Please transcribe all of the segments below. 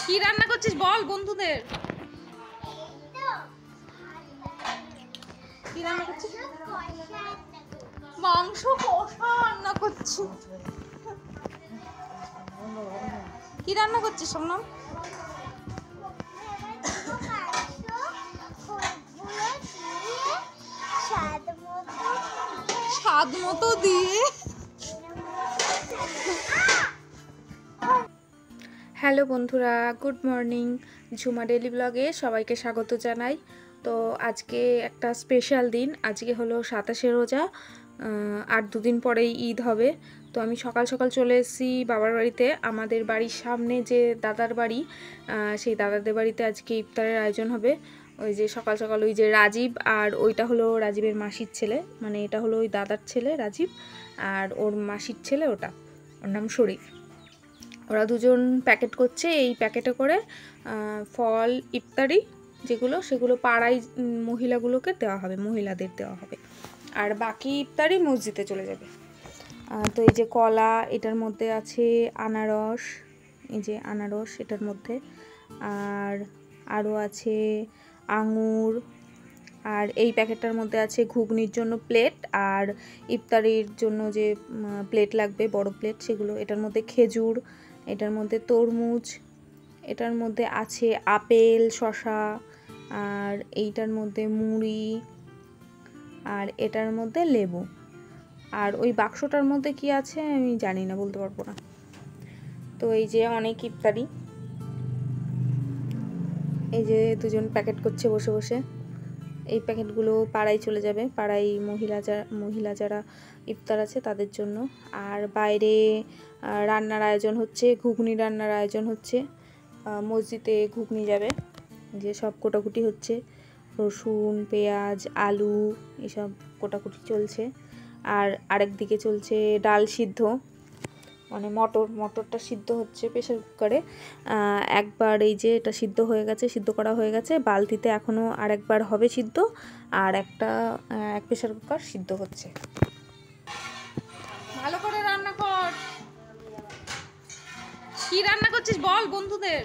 কি রান্না করছিস বল বন্ধুদের। কি রান্না করছিস? মাংস কষা রান্না করছি। কি রান্না করছিস সোমনাম? স্বাদ মতো দিয়ে। হ্যালো বন্ধুরা, গুড মর্নিং। ঝুমা ডেলি ব্লগে সবাইকে স্বাগত জানাই। তো আজকে একটা স্পেশাল দিন। আজকে হলো 27শে রোজা, আর দুদিন পরেই ঈদ হবে। তো আমি সকাল সকাল চলে এসেছি বাবার বাড়িতে। আমাদের বাড়ির সামনে যে দাদার বাড়ি, সেই দাদাদের বাড়িতে আজকে ইফতারের আয়োজন হবে। ওই যে সকাল সকাল ওই যে রাজীব, আর ওইটা হলো রাজীবের মাসির ছেলে, মানে এটা হলো ওই দাদার ছেলে রাজীব, আর ওর মাসির ছেলে ওটা, ওর নাম শরীফ। ওরা দুজন প্যাকেট করছে। এই প্যাকেটে করে ফল ইফতারি যেগুলো, সেগুলো পাড়ায় মহিলাগুলোকে দেওয়া হবে, মহিলাদের দেওয়া হবে, আর বাকি ইফতারি মসজিদে চলে যাবে। তো এই যে কলা, এটার মধ্যে আছে আনারস, এই যে আনারস এটার মধ্যে, আর আরও আছে আঙুর, আর এই প্যাকেটটার মধ্যে আছে ঘুগনির জন্য প্লেট, আর ইফতারির জন্য যে প্লেট লাগবে বড় প্লেট সেগুলো। এটার মধ্যে খেজুর, এটার মধ্যে তরমুজ, এটার মধ্যে আছে আপেল, শসা, আর এইটার মধ্যে মুড়ি, আর এটার মধ্যে লেবু। আর ওই বাক্সটার মধ্যে কি আছে আমি জানি না, বলতে পারবো না। তো এই যে অনেক ইফতারি, এই যে দুজন প্যাকেট করছে বসে বসে। এই প্যাকেটগুলো পাড়ায় চলে যাবে, পাড়ায় মহিলা যারা ইফতার আছে তাদের জন্য। আর বাইরে রান্নার আয়োজন হচ্ছে, ঘুগনি রান্নার আয়োজন হচ্ছে। মসজিদে ঘুগনি যাবে, যে সব কোটাকুটি হচ্ছে, রসুন, পেঁয়াজ, আলু এসব কোটাকুটি চলছে। আর আরেক দিকে চলছে ডাল সিদ্ধ, মানে মটরটা সিদ্ধ হচ্ছে প্রেসার কুকারে। একবার এই যে এটা সিদ্ধ হয়ে গেছে, সিদ্ধ করা হয়ে গেছে, বালতিতে এখনও আরেকবার হবে সিদ্ধ, আর এক প্রেসার কুকার সিদ্ধ হচ্ছে। ভালো করে রান্না কর। কি রান্না করছিস বল বন্ধুদের।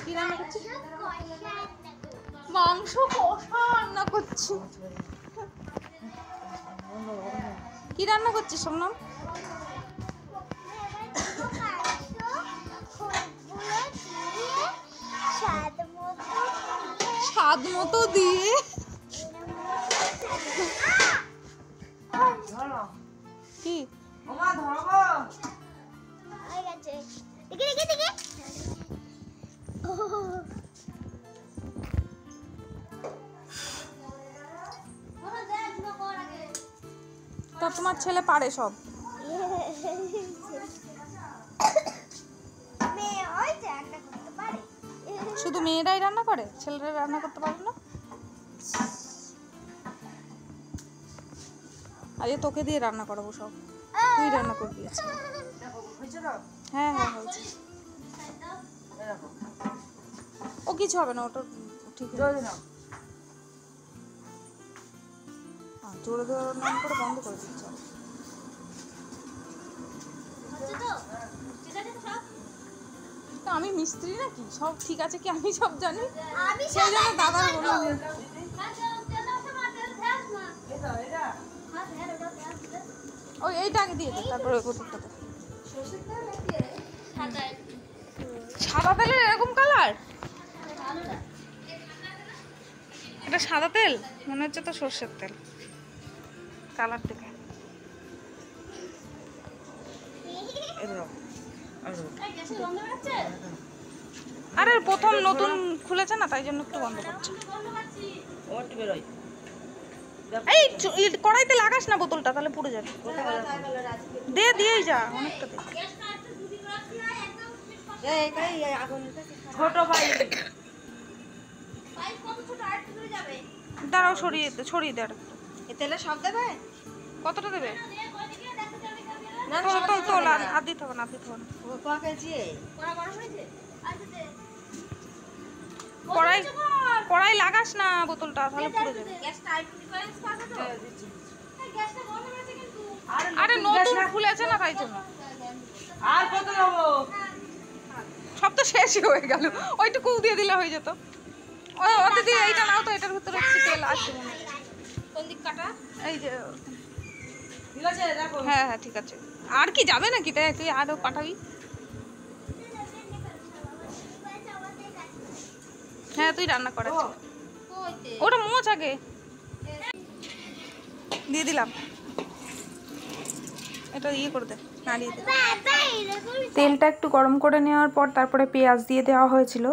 কি রান্না করছিস? মাংস কষা রান্না করছি। কি রান্না করছিস সোমনাম? স্বাদ মতো দিয়ে। কি তোমার ছেলে পারে সব? শুধু মেয়েরাই রান্না করে, ছেলেরা রান্না করতে পারে না? আরে তোকে দিয়ে রান্না করাবো সব, তুই রান্না করবি। হ্যাঁ হ্যাঁ হয়েছে। ও কিছু হবে না, ওটা ঠিক জোরে জোরে নাম করে বন্ধ করে দিচ্ছে। আমি মিস্ত্রি নাকি, সব ঠিক আছে কি আমি সব জানি? সেই জন্য দাদা বললাম ওই এইটা আগে দিয়ে দে, তারপরে ওই বোতলটাতে। সাদা তেলের এরকম কালার? এটা সাদা তেল মনে হচ্ছে, তো সর্ষের তেল কালার থেকে। আরে প্রথম নতুন খুলেছে না, তাই জন্য একটু বন্ধ করছে। এই কড়াইতে লাগাস না বোতলটা, তাহলে পুড়ে যাবে। দিয়েই যা, অনেকটা দে। ছোট ভাই দাঁড়াও, ছড়িয়ে দে। তেলে সব দেবে? কতটা দেবে? আর দিতে হবে না, কড়াই লাগাস না বোতলটা, তাহলে পুড়ে যাবে। আরে নতুন খুলেছে না, তাই জন্য। আর কত দেবো? সব তো শেষই হয়ে গেল, ওইটুকু দিয়ে দিলে হয়ে যেত। ওতে দিয়ে এইটা নাও তো, এটার ভিতরে একটু তেল আছে মনে হয়। কোন দিক কাটা? এই যে, ঠিক আছে দেখো। হ্যাঁ হ্যাঁ ঠিক আছে। আর কি যাবে নাকি? তাই তুই আরও পাঠাবি? হ্যাঁ তুই রান্না করাচ্ছিস। ওটা মোচ আগে দিয়ে দিলাম, এটা ইয়ে করে দে, নাড়িয়ে দে। তেলটা একটু গরম করে নেওয়ার পর তারপরে পেঁয়াজ দিয়ে দেওয়া হয়েছিল।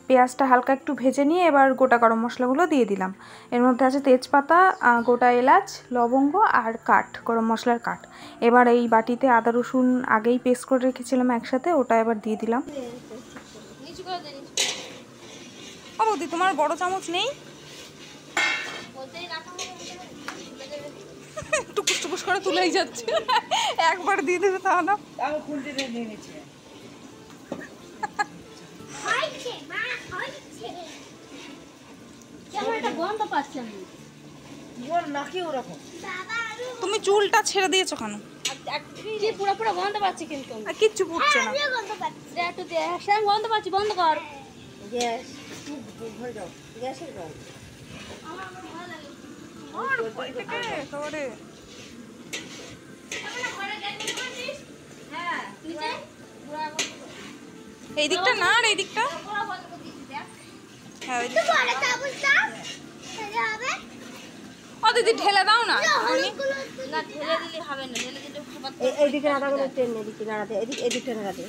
পেঁয়াজটা হালকা একটু ভেজে নিয়ে এবার গোটা গরম মশলাগুলো দিয়ে দিলাম। এর মধ্যে আছে তেজপাতা, গোটা এলাচ, লবঙ্গ আর গরম মশলার কাঠ। এবার এই বাটিতে আদা রসুন আগেই পেস্ট করে রেখেছিলাম একসাথে, ওটা এবার দিয়ে দিলাম। ও বৌদি, তোমার বড় চামচ নেই? টুকুস টুকুস করে তুলেই যাচ্ছে, একবার দিয়ে দেবে তা না। আমি খুন্তিতে নিয়ে নিচ্ছি। তুমি চুলটা ছেড়ে দিয়েছো কেন? পুরো পুরো গন্ধ পাচ্ছি, কিন্তু কিচ্ছু ফুটছে না। একটু গন্ধ পাচ্ছি, বন্ধ কর। গ্যাস ভরে দাও, গ্যাসের জল। আর উপরে থেকে একেবারে এই দিকটা না, আর এই দিকটা হ্যাঁ ওই দিকটা। ও দিদি ঢেলে দাও না। না ঢেলে দিলে হবে না, ঢেলে দিলে এইদিকে নাড়াগুলো টেন, এদিকে নাড়াতে, এদিকটা নাড়াতে।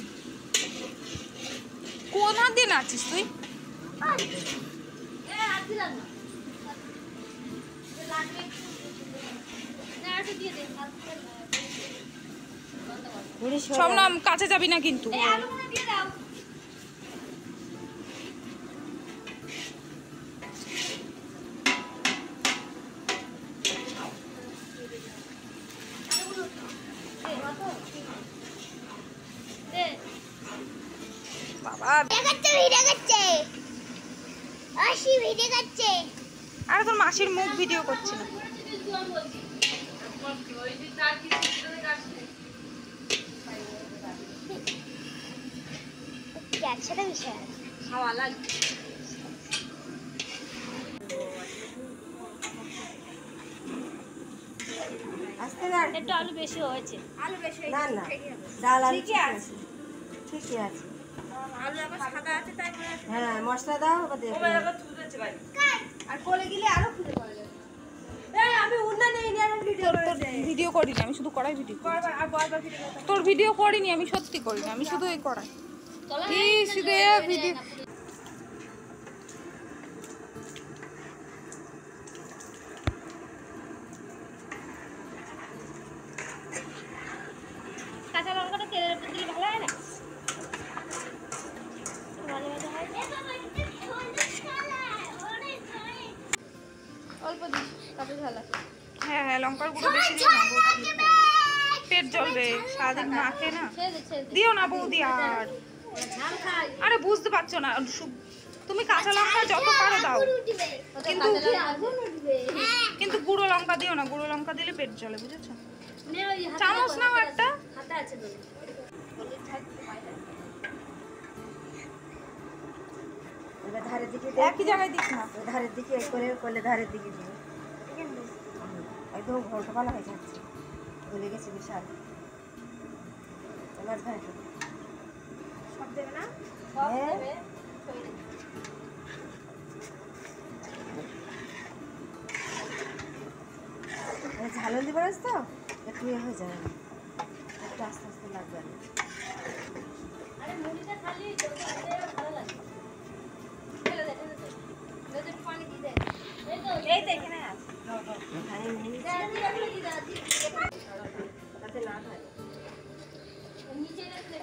কোন হাত দিয়ে নাড়ছিস তুই? সব নাম কাছে যাবি না কিন্তু। বাবা আরে তোর মাসির মুখ ভিডিও করছি না। একসাথে মিশে খাওয়া লাগবে। আস্তে না, একটু আলু বেশি হয়েছে। আলু বেশি না না, ডাল আলু ঠিকই আছে, ঠিকই আছে। আলু আবার সাদা আছে, তাই হ্যাঁ মশলা দাও, আবার দেখো। আর কোলে গেলে আরো খুঁজে পাওয়া যাবে। আমি উন্না নেই, আমি ভিডিও করিনি, আমি শুধু কড়াই ভিডিও তোর ভিডিও করিনি, আমি সত্যি করিনি, আমি শুধু এই কড়াই ভিডিও। কাঁচা লঙ্কাটা তেলের উপর দিলে ভালো হয় না? ভালো ভালো হয়। অল্প দিস, কত ঝাল। হ্যাঁ হ্যাঁ লঙ্কার গুঁড়ো বেশি দিও না, পেট জ্বলবে সারাদিন না খেয়ে না। দিও না বৌদি আর। আরে বুঝতে পারছো না, তুমি কাঁচা লঙ্কা যত পারো দাও, কিন্তু গুঁড়ো লঙ্কা দিও না, গুঁড়ো লঙ্কা দিলে পেট জ্বলে, বুঝেছো? চামচ নাও একটা। এবার ধারের দিকে একই জায়গায় দিস না, ধারের দিকে করলে ধারের দিকে দিবে, একদম ঘন্টা ভালো হয়ে যাচ্ছে, গলে গেছে বিশাল। এবার ধারে সব দেবে না? ঝালন দিবার আছে তো একটু ইয়ে হয়ে যাবে, একটু আস্তে আস্তে লাগবে। আরে মুড়িটা খালি ভালো লাগে। পানি দিয়ে দে। এই তো এখানে আছে। তাতে না থাকে নিচে রাখলে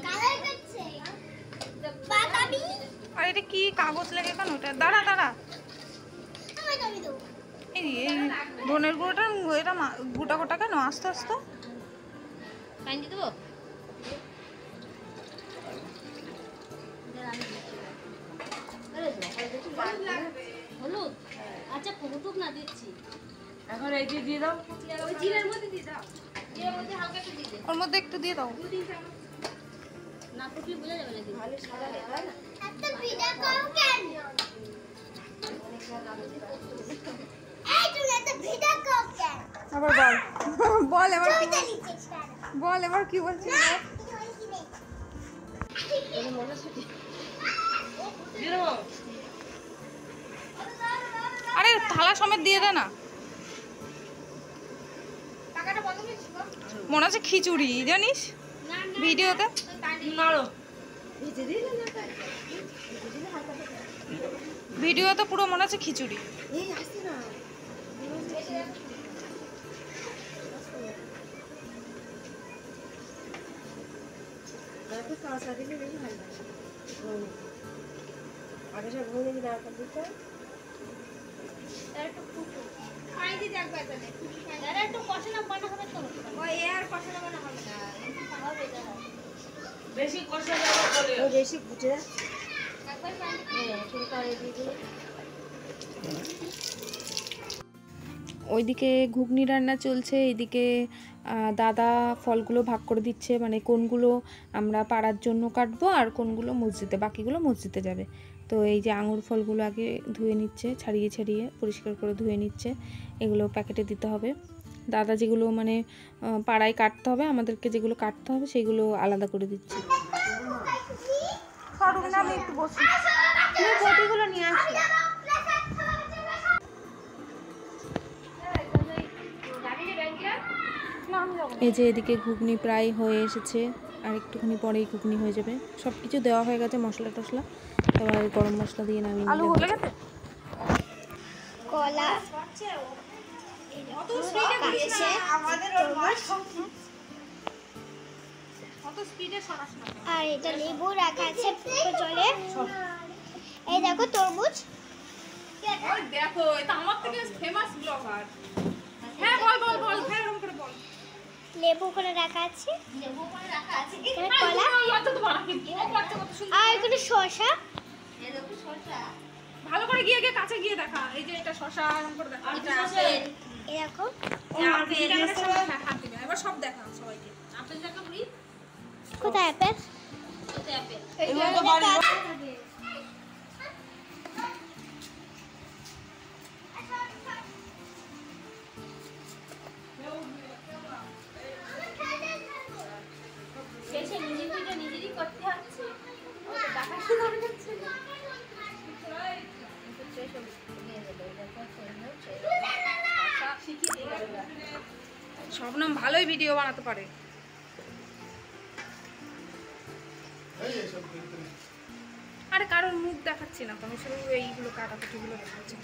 কালার করছে বাবাবি। আর এটা কি কাগজ লেগে কেন? ওটা দাঁড়া দাঁড়া, এই ধনের গুঁড়োটা এটা গোটা গোটা কেন? আস্তে আস্তে পানি দেবো। হলুদ আচ্ছা ফুটুক না দিচ্ছি এখন এই দিয়ে দাও, ওই জিরের মধ্যে দিয়ে দাও। ওর মধ্যে একটু দিয়ে দাও। না ফুটলে বোঝা যাবে নাকি? ভালো সাদা তাই না? আবার বল বল এবার বল এবার কি বলছিস? আরে থালা সমেত দিয়ে দে না। মনে হচ্ছে খিচুড়ি জানিস ভিডিওতে। ভিজে দিই না তাই ভিডিওতে পুরো মনে হচ্ছে খিচুড়ি। এই আসছে না কাঁচা দিলে বেশি ভালো লাগে আগে সব ঘুরে দিলে আঁকা দিতে বেশি কষা বেশি ফুটে ওইদিকে ঘুগনি রান্না চলছে, এইদিকে দাদা ফলগুলো ভাগ করে দিচ্ছে, মানে কোনগুলো আমরা পাড়ার জন্য কাটবো আর কোনগুলো মসজিদে, বাকিগুলো মসজিদে যাবে। তো এই যে আঙুর ফলগুলো আগে ধুয়ে নিচ্ছে, ছাড়িয়ে ছাড়িয়ে পরিষ্কার করে ধুয়ে নিচ্ছে, এগুলো প্যাকেটে দিতে হবে। দাদা যেগুলো মানে পাড়ায় কাটতে হবে, আমাদেরকে যেগুলো কাটতে হবে সেগুলো আলাদা করে দিচ্ছে। আমি একটু বসি, বটিগুলো নিয়ে আসি। এই যে এদিকে ঘুগনি প্রায় হয়ে এসেছে, আর একটুখানি পরেই ঘুগনি হয়ে যাবে। সব কিছু দেওয়া হয়ে গেছে, মশলা টশলা, এবার গরম মশলা দিয়ে নামিয়ে নিলে কলা আর এটা লেবু রাখা আছে জলে। এই দেখো তরমুজ, দেখো এটা আমার থেকে ফেমাস ব্লগার। হ্যাঁ বল বল বল, হ্যাঁ এরকম করে বল। লেবু করে রাখা আছে, এখানে কলা আর এখানে শসা। ভালো করে গিয়ে গিয়ে কাছে গিয়ে দেখা, এই যে এটা শসা, এরকম করে দেখা। এটা আছে, এই দেখো এবার সব দেখা সবাইকে। আপেল দেখা প্লিজ। কোথায় অ্যাপেল? এটা আপেল। শেষে নিজেরটা নিজেরই করতে হচ্ছে। দেখাশোনা করছে না। শবনম ভালোই ভিডিও বানাতে পারে। আরে কারোর মুখ দেখাচ্ছি না, আমি শুধু এইগুলো কাটাকুটিগুলো দেখাচ্ছি।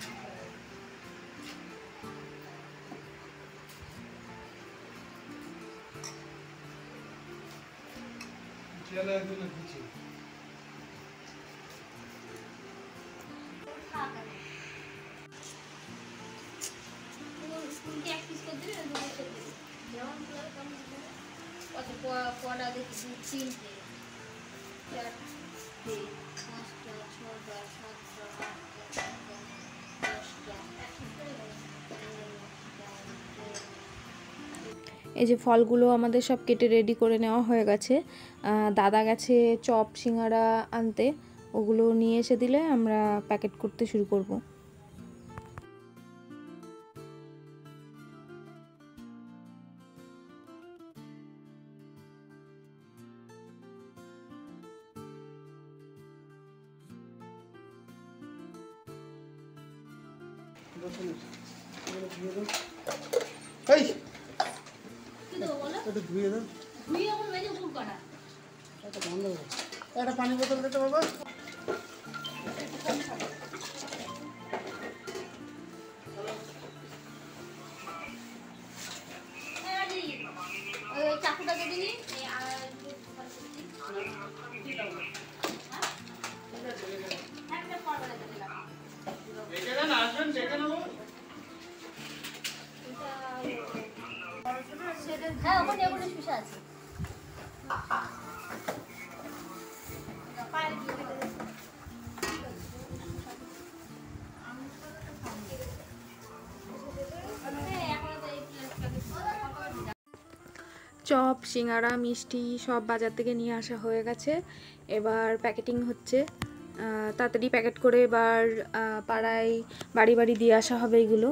স্কুলকে এক পিস করে দিলে দুটো করে দিলে যেমন কত পড়া দেখি 3টে 4টে 5টা 6টা 7টা 8টা 10টা। এই যে ফলগুলো আমাদের সব কেটে রেডি করে নেওয়া হয়ে গেছে। দাদা গেছে চপ সিঙ্গারা আনতে, ওগুলো নিয়ে এসে দিলে আমরা প্যাকেট করতে শুরু করব। কি দেবো বলো? একটু ধুয়ে দাও, ধুয়ে আমার মেজে ফুল করা। একটা বন্ধ করো। একটা পানি বোতল দিতে বাবা। ওই চাকুটা কেটে নি হ্যাঁ ওখানে ওখানে শুষে আছে পায়ের দিয়ে কেটে দিয়েছে। চপ, সিঙ্গাড়া, মিষ্টি সব বাজার থেকে নিয়ে আসা হয়ে গেছে। এবার প্যাকেটিং হচ্ছে, তাড়াতাড়ি প্যাকেট করে এবার পাড়ায় বাড়ি বাড়ি দিয়ে আসা হবে এগুলো।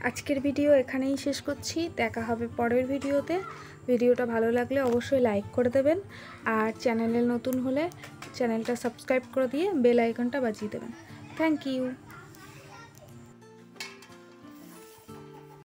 আজকের ভিডিও এখানেই শেষ করছি, দেখা হবে পরের ভিডিওতে। ভিডিওটা ভালো লাগলে অবশ্যই লাইক করে দেবেন, আর চ্যানেলে নতুন হলে চ্যানেলটা সাবস্ক্রাইব করে দিয়ে বেল আইকনটা বাজিয়ে দেবেন। Thank you.